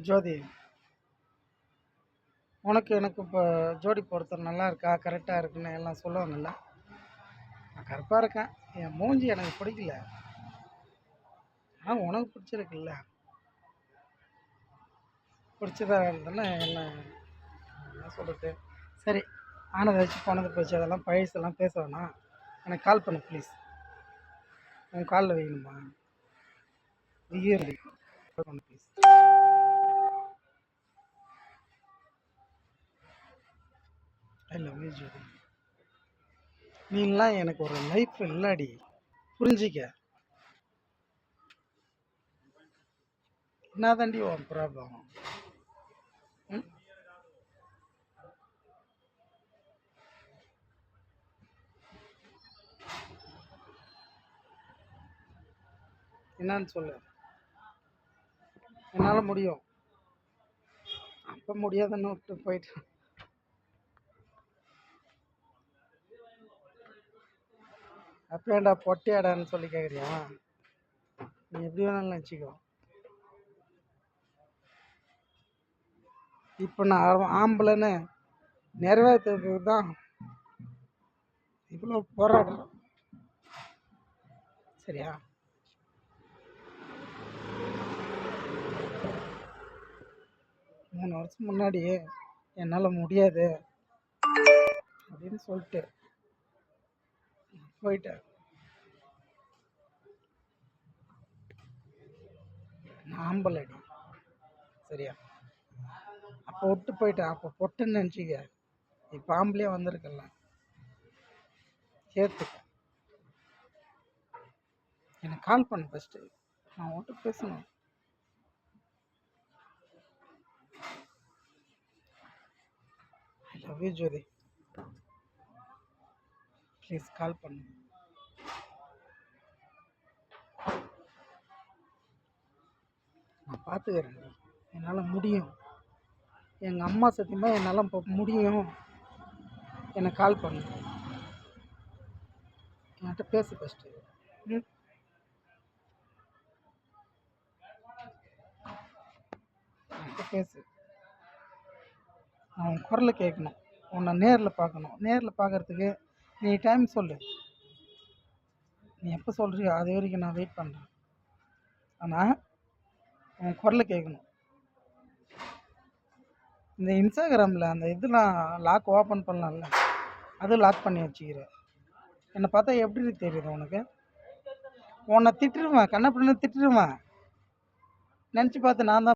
ஜோதி, உனக்கு எனக்கு இப்போ ஜோடி பொருத்தம் நல்லா இருக்கா, கரெக்டாக இருக்குன்னு எல்லாம் சொல்லுவாங்கல்ல. நான் கருப்பாக இருக்கேன், என் மூஞ்சி எனக்கு பிடிக்கல. ஆனால் உனக்கு பிடிச்சிருக்குல்ல, பிடிச்சதா இருந்ததுன்னா என்ன சொல்கிறது. சரி, ஆனதை வச்சு போனது போச்சு, அதெல்லாம் பழசெல்லாம் பேச வேணாம். எனக்கு கால் பண்ணு ப்ளீஸ். உன் காலில் வைக்கணுமா? கால் பண்ணு ப்ளீஸ். ஐ லவ் யூ ஜோதி. நீலாம் எனக்கு ஒரு லைஃப் இல்லாடி, புரிஞ்சிக்க. என்ன தாண்டி உன் ப்ராப்ளம்? என்னன்னு சொல்லு. என்னால் முடியும். அப்போ முடியாதுன்னு விட்டு போயிட்டு அப்போ ஏன்டா பொட்டியாடான்னு சொல்லி கேட்குறியா? நீ எப்படி வேணாலும் நினச்சிக்கோ. இப்போ நான் ஆம்பளைன்னு நிறைவேற்றுறதுக்கு தான் இவ்வளோ போராடுறோம். சரியா? 3 வருஷம் முன்னாடி என்னால் முடியாது அப்படின்னு சொல்லிட்டு போயிட்டேன். நான் ஆம்பளடி. சரியா? அப்போ விட்டு போயிட்டேன். அப்போ பொட்டுன்னு நினச்சிக்க. இப்போ ஆம்பளையே வந்திருக்கல, சேர்த்துக்க. எனக்கு கால் பண்ணு ஃபஸ்ட்டு, நான் உன்கிட்ட பேசணும். I love you Jothi. Please call பண்ணு. நான் பார்த்துக்கிறேன். என்னால் முடியும். எங்கள் அம்மா சத்தியமாக என்னால் இப்போ முடியும். எனக்கு கால் பண்ணு. என்கிட்ட பேசு ஃபஸ்ட்டு. என்கிட்ட பேசு. நான் உன் குரலை கேட்கணும். உன்னை நேரில் பார்க்கணும். நேரில் பார்க்குறதுக்கு நீ டைம் சொல்லு. நீ எப்போ சொல்கிறியோ அது வரைக்கும் நான் வெயிட் பண்ணுறேன். ஆனால் உன் குரலை கேட்கணும். இந்த இன்ஸ்டாகிராமில் அந்த இதெல்லாம் லாக் ஓப்பன் பண்ணலாம்ல, அதுவும் லாக் பண்ணி வச்சுக்கிறேன். என்னை பார்த்தா எப்படி தெரியுது உனக்கு? உன்னை திட்டுருவேன், கண்ணப்படின்னு திட்டுருவேன். நினச்சி பார்த்து நான் தான்